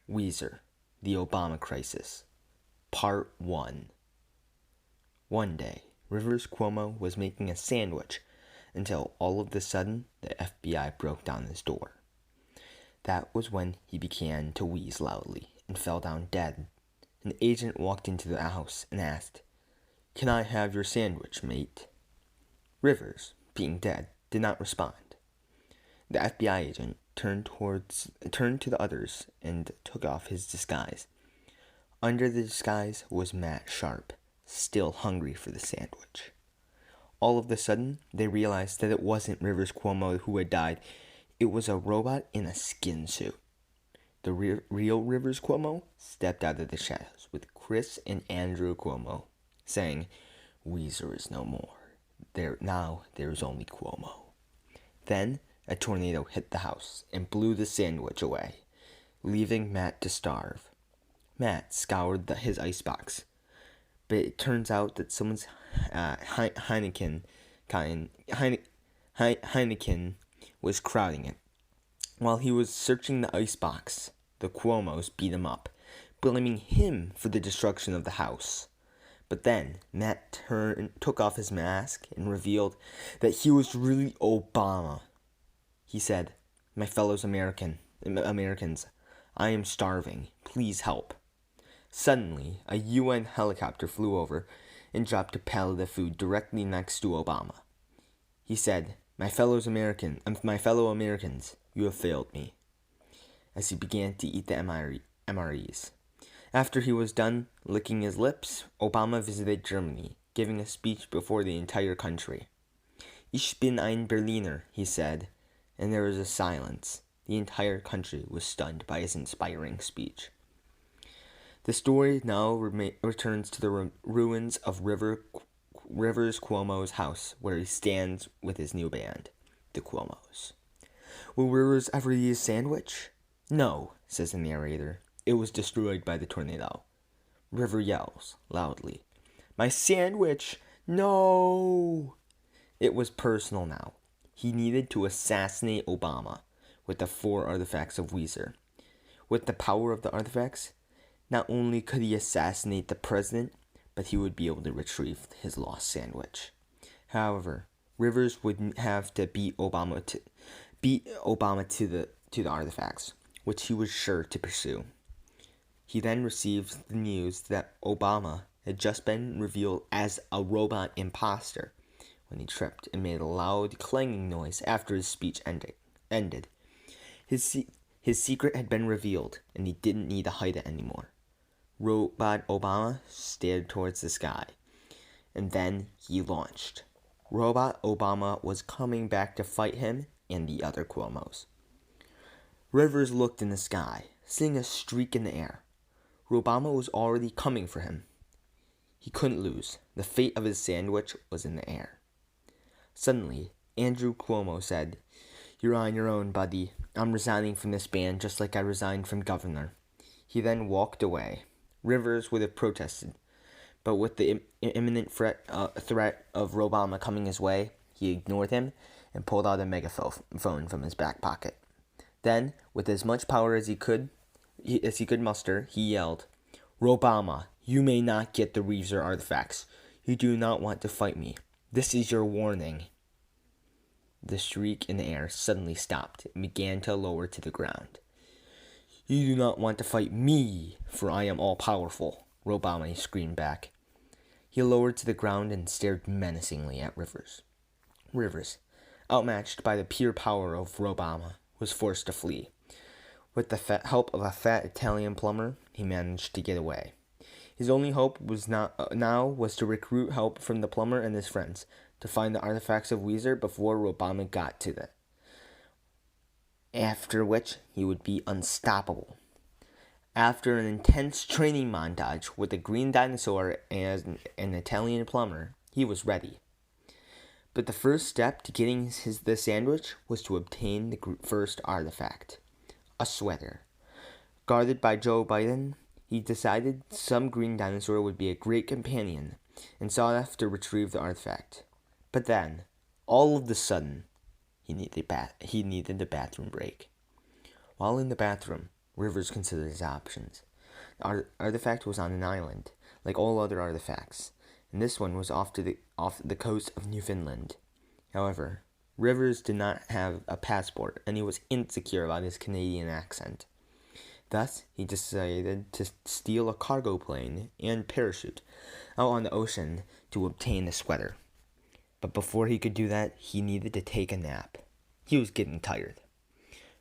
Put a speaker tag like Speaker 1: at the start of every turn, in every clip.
Speaker 1: Weezer, the Obama Crisis, Part 1. One day, Rivers Cuomo was making a sandwich until all of a sudden the FBI broke down his door. That was when he began to wheeze loudly and fell down dead. An agent walked into the house and asked, "Can I have your sandwich, mate?" Rivers, being dead, did not respond. The FBI agent turned to the others and took off his disguise. Under the disguise was Matt Sharp, still hungry for the sandwich. All of a sudden, they realized that it wasn't Rivers Cuomo who had died. It was a robot in a skin suit. The real Rivers Cuomo stepped out of the shadows with Chris and Andrew Cuomo, saying, "Weezer is no more. Now there's only Cuomo." Then a tornado hit the house and blew the sandwich away, leaving Matt to starve. Matt scoured his icebox, but it turns out that someone's Heineken was crowding it. While he was searching the icebox, the Cuomos beat him up, blaming him for the destruction of the house. But then Matt took off his mask and revealed that he was really Obama. He said, "My fellow Americans, I am starving. Please help." Suddenly, a UN helicopter flew over and dropped a pallet of food directly next to Obama. He said, my fellow Americans, you have failed me," as he began to eat the MREs. After he was done licking his lips, Obama visited Germany, giving a speech before the entire country. "Ich bin ein Berliner," he said, and there was a silence. The entire country was stunned by his inspiring speech. The story now returns to the ruins of Rivers Cuomo's house, where he stands with his new band, the Cuomos. Will Rivers ever eat his sandwich? "No," says the narrator. "It was destroyed by the tornado." River yells loudly, "My sandwich! No!" It was personal now. He needed to assassinate Obama with the 4 artifacts of Weezer. With the power of the artifacts, not only could he assassinate the president, but he would be able to retrieve his lost sandwich. However, Rivers would have to beat Obama to the artifacts, which he was sure to pursue. He then receives the news that Obama had just been revealed as a robot imposter when he tripped and made a loud clanging noise after his speech ended. His secret had been revealed, and he didn't need to hide it anymore. Robot Obama stared towards the sky, and then he launched. Robot Obama was coming back to fight him and the other Cuomos. Rivers looked in the sky, seeing a streak in the air. Obama was already coming for him. He couldn't lose. The fate of his sandwich was in the air. Suddenly, Andrew Cuomo said, "You're on your own, buddy. I'm resigning from this band just like I resigned from governor." He then walked away. Rivers would have protested, but with the imminent threat of Obama coming his way, he ignored him and pulled out a megaphone from his back pocket. Then, with as much power as he could muster, he yelled, "Obama, you may not get the Weezer artifacts. You do not want to fight me. This is your warning." The streak in the air suddenly stopped and began to lower to the ground. "You do not want to fight me, for I am all-powerful," Obama screamed back. He lowered to the ground and stared menacingly at Rivers. Rivers, outmatched by the pure power of Obama, was forced to flee. With the help of a fat Italian plumber, he managed to get away. His only hope was to recruit help from the plumber and his friends to find the artifacts of Weezer before Obama got to them. After which, he would be unstoppable. After an intense training montage with a green dinosaur and an Italian plumber, he was ready. But the first step to getting the sandwich was to obtain the first artifact, a sweater. Guarded by Joe Biden, he decided some green dinosaur would be a great companion and sought off to retrieve the artifact. But then, all of a sudden, he needed a bathroom break. While in the bathroom, Rivers considered his options. The artifact was on an island, like all other artifacts, and this one was off the coast of Newfoundland. However, Rivers did not have a passport, and he was insecure about his Canadian accent. Thus, he decided to steal a cargo plane and parachute out on the ocean to obtain the sweater. But before he could do that, he needed to take a nap. He was getting tired.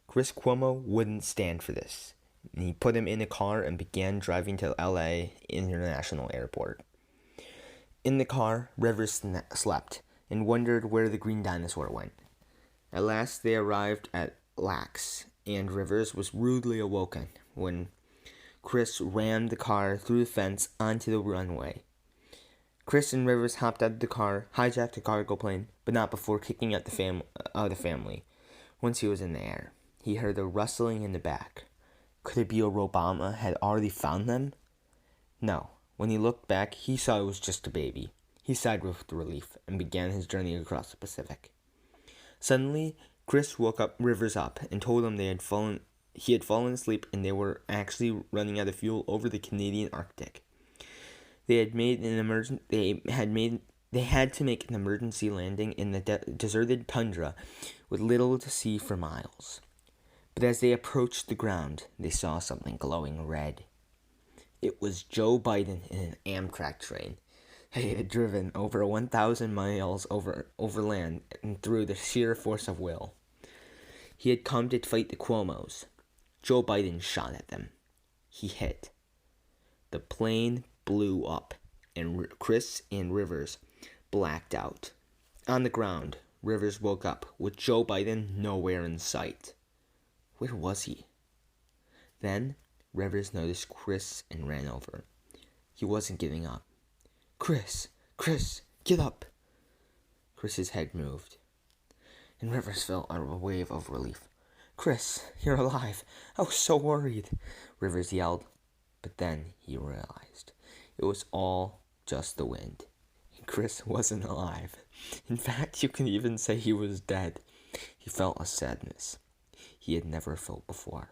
Speaker 1: Chris Cuomo wouldn't stand for this, and he put him in a car and began driving to LA International Airport. In the car, Rivers slept and wondered where the green dinosaur went. At last they arrived at Lax, and Rivers was rudely awoken when Chris rammed the car through the fence onto the runway. Chris and Rivers hopped out of the car, hijacked the cargo plane, but not before kicking out the family. Once he was in the air, he heard a rustling in the back. Could it be Obama had already found them? No. When he looked back, he saw it was just a baby. He sighed with relief and began his journey across the Pacific. Suddenly, Chris woke Rivers up and told him he had fallen asleep and they were actually running out of fuel over the Canadian Arctic. They had to make an emergency landing in the deserted tundra with little to see for miles. But as they approached the ground, they saw something glowing red. It was Joe Biden in an Amtrak train. He had driven over 1,000 miles overland and through the sheer force of will. He had come to fight the Cuomos. Joe Biden shot at them. He hit. The plane blew up, and Chris and Rivers blacked out. On the ground, Rivers woke up with Joe Biden nowhere in sight. Where was he? Then Rivers noticed Chris and ran over. He wasn't giving up. Chris, get up. Chris's head moved, and Rivers felt a wave of relief. Chris, you're alive. I was so worried, Rivers yelled. But then he realized it was all just the wind. Chris wasn't alive. In fact, you can even say he was dead. He felt a sadness he had never felt before.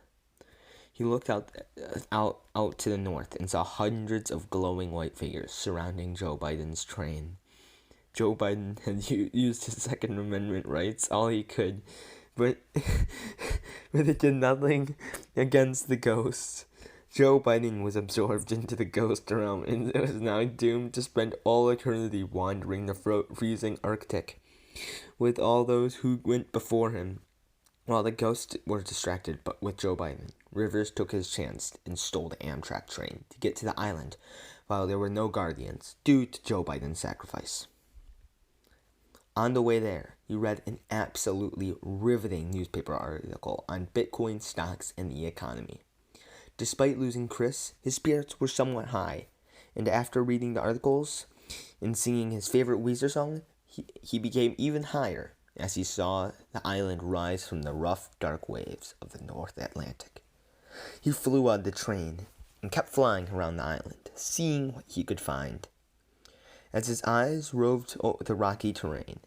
Speaker 1: He looked out to the north and saw hundreds of glowing white figures surrounding Joe Biden's train. Joe Biden had used his Second Amendment rights all he could, but it did nothing against the ghosts. Joe Biden was absorbed into the ghost realm and was now doomed to spend all eternity wandering the freezing Arctic with all those who went before him. While the ghosts were distracted with Joe Biden, Rivers took his chance and stole the Amtrak train to get to the island while there were no guardians due to Joe Biden's sacrifice. On the way there, he read an absolutely riveting newspaper article on Bitcoin stocks and the economy. Despite losing Chris, his spirits were somewhat high, and after reading the articles and singing his favorite Weezer song, he became even higher as he saw the island rise from the rough, dark waves of the North Atlantic. He flew out of the train and kept flying around the island, seeing what he could find. As his eyes roved the rocky terrain,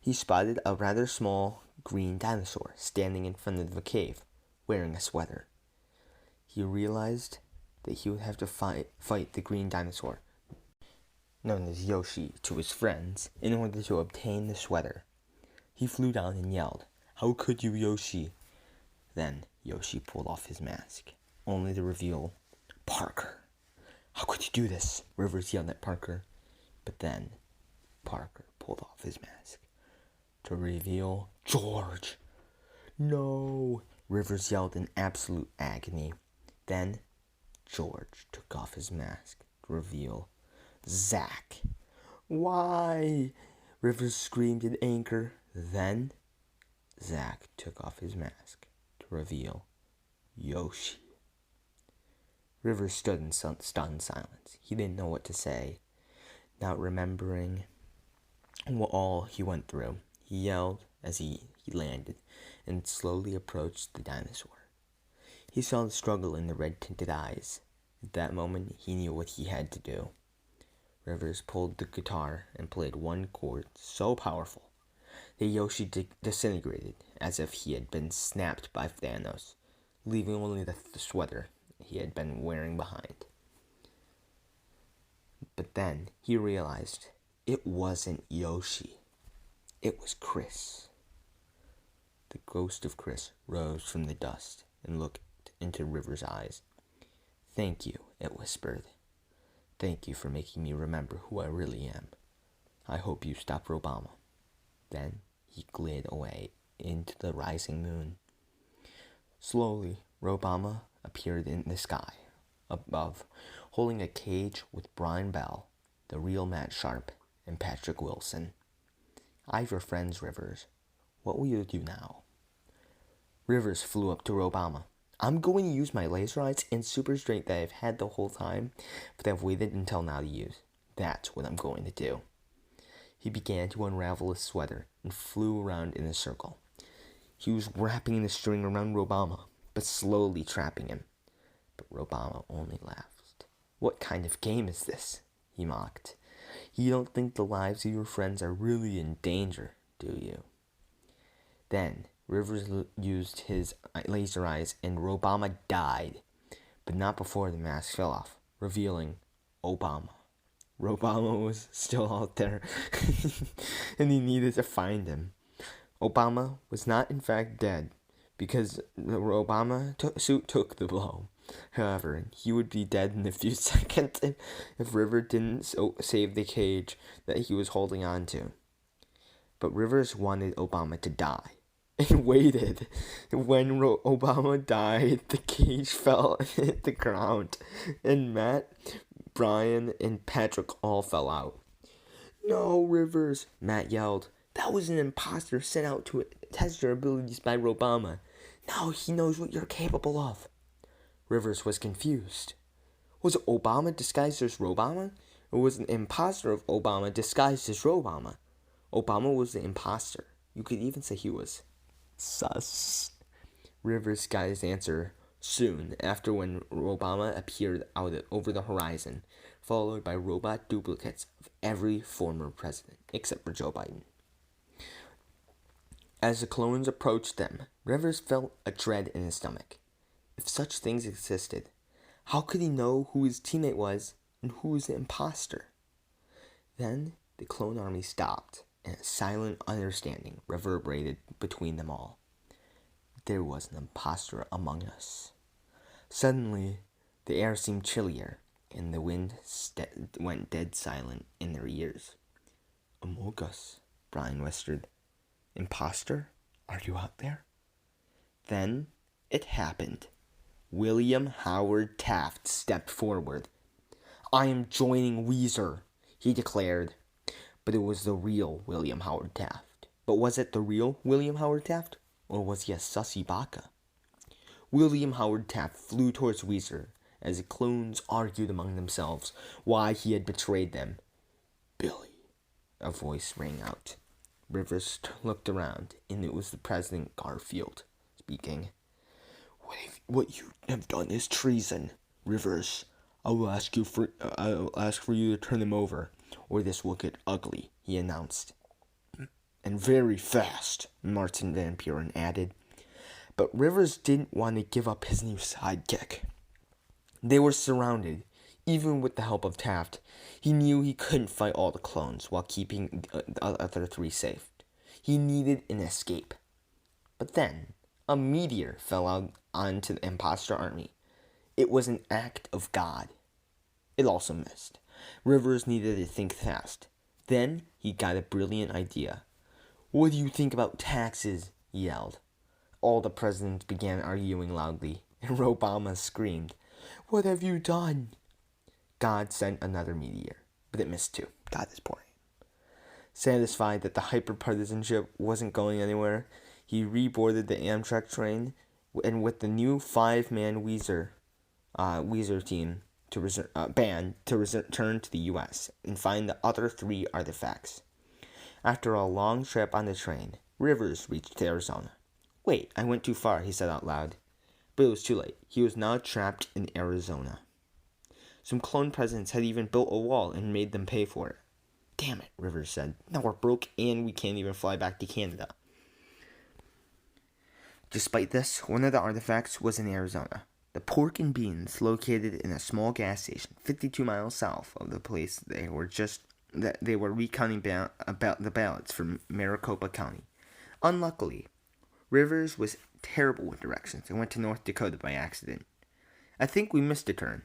Speaker 1: he spotted a rather small green dinosaur standing in front of a cave, wearing a sweater. He realized that he would have to fight the green dinosaur, known as Yoshi, to his friends in order to obtain the sweater. He flew down and yelled, "How could you, Yoshi?" Then Yoshi pulled off his mask, only to reveal Parker. "How could you do this?" Rivers yelled at Parker. But then Parker pulled off his mask to reveal George. "No!" Rivers yelled in absolute agony. Then George took off his mask to reveal Zach. "Why?" Rivers screamed in anger. Then Zach took off his mask to reveal Yoshi. Rivers stood in stunned silence. He didn't know what to say. Not remembering what all he went through, he yelled as he landed and slowly approached the dinosaur. He saw the struggle in the red-tinted eyes. At that moment, he knew what he had to do. Rivers pulled the guitar and played one chord so powerful that Yoshi disintegrated as if he had been snapped by Thanos, leaving only the sweater he had been wearing behind. But then he realized it wasn't Yoshi. It was Chris. The ghost of Chris rose from the dust and looked into River's eyes. "Thank you," it whispered. "Thank you for making me remember who I really am. I hope you stop Obama." Then he glid away into the rising moon. Slowly, Obama appeared in the sky above, holding a cage with Brian Bell, the real Matt Sharp, and Patrick Wilson. "I've your friends, Rivers. What will you do now?" Rivers flew up to Obama. "I'm going to use my laser eyes and super strength that I've had the whole time, but I've waited until now to use. That's what I'm going to do." He began to unravel his sweater and flew around in a circle. He was wrapping the string around Obama, but slowly trapping him. But Obama only laughed. "What kind of game is this?" he mocked. "You don't think the lives of your friends are really in danger, do you?" Then Rivers used his laser eyes and Obama died, but not before the mask fell off, revealing Obama. Obama was still out there, and he needed to find him. Obama was not in fact dead, because the Obama suit took the blow. However, he would be dead in a few seconds if River didn't save the cage that he was holding on to. But Rivers wanted Obama to die, and waited. When Obama died, the cage fell and hit the ground, and Matt, Brian, and Patrick all fell out. "No, Rivers," Matt yelled. "That was an imposter sent out to test your abilities by Obama. Now he knows what you're capable of." Rivers was confused. Was it Obama disguised as Obama? Or was an imposter of Obama disguised as Obama? Obama was the imposter. You could even say he was sus. Rivers got his answer soon after when Obama appeared over the horizon, followed by robot duplicates of every former president, except for Joe Biden. As the clones approached them, Rivers felt a dread in his stomach. If such things existed, how could he know who his teammate was and who was the imposter? Then the clone army stopped, and a silent understanding reverberated between them all. There was an imposter among us. Suddenly, the air seemed chillier, and the wind went dead silent in their ears. "Among us," Brian whispered. "Imposter, are you out there?" Then it happened. William Howard Taft stepped forward. "I am joining Weezer," he declared. But it was the real William Howard Taft. But was it the real William Howard Taft? Or was he a sussy baka? William Howard Taft flew towards Weezer as the clones argued among themselves why he had betrayed them. "Billy," a voice rang out. Rivers looked around, and it was the President Garfield speaking. What you have done is treason, Rivers. I will ask for you to turn him over, or this will get ugly," he announced. "And very fast," Martin Van Buren added. But Rivers didn't want to give up his new sidekick. They were surrounded, even with the help of Taft. He knew he couldn't fight all the clones while keeping the other three safe. He needed an escape. But then, a meteor fell out onto the imposter army. It was an act of God. It also missed. Rivers needed to think fast. Then he got a brilliant idea. "What do you think about taxes?" he yelled. All the presidents began arguing loudly, and Obama screamed, "What have you done?" God sent another meteor, but it missed too. God is pouring. Satisfied that the hyper-partisanship wasn't going anywhere, he reboarded the Amtrak train, and with the new 5-man Weezer team band to return to the U.S. and find the other 3 artifacts. After a long trip on the train, Rivers reached Arizona. "Wait, I went too far," he said out loud. But it was too late. He was now trapped in Arizona. Some clone presidents had even built a wall and made them pay for it. "Damn it," Rivers said. "Now we're broke and we can't even fly back to Canada." Despite this, one of the artifacts was in Arizona. The pork and beans located in a small gas station 52 miles south of the place they were recounting about the ballots for Maricopa County. Unluckily, Rivers was terrible with directions and went to North Dakota by accident. "I think we missed a turn,"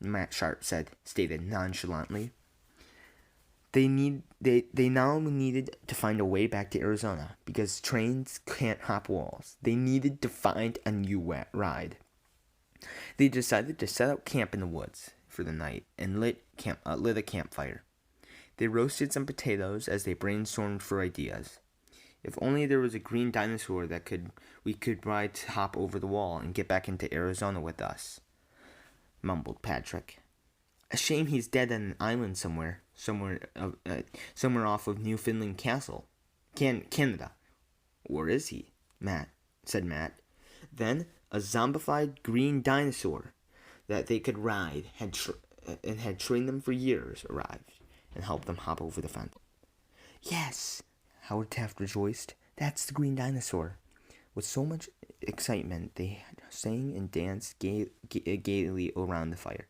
Speaker 1: Matt Sharp stated nonchalantly. They now needed to find a way back to Arizona because trains can't hop walls. They needed to find a new ride. They decided to set up camp in the woods for the night and lit a campfire. They roasted some potatoes as they brainstormed for ideas. "If only there was a green dinosaur we could ride to hop over the wall and get back into Arizona with us," mumbled Patrick. "A shame he's dead on an island somewhere off of Newfoundland Castle, Canada." "Where is he?" said Matt. Then a zombified green dinosaur that they could ride and had trained them for years arrived and helped them hop over the fence. "Yes," Howard Taft rejoiced. "That's the green dinosaur." With so much excitement, they sang and danced gaily around the fire.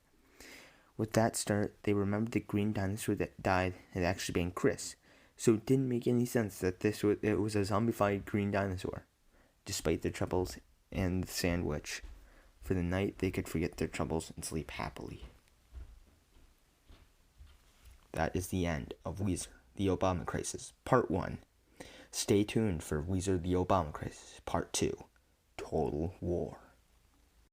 Speaker 1: With that start, they remembered the green dinosaur that died had actually been Chris, so it didn't make any sense that it was a zombified green dinosaur. Despite their troubles and the sandwich, for the night they could forget their troubles and sleep happily. That is the end of Weezer, the Obama Crisis, Part 1. Stay tuned for Weezer, the Obama Crisis, Part 2, Total War.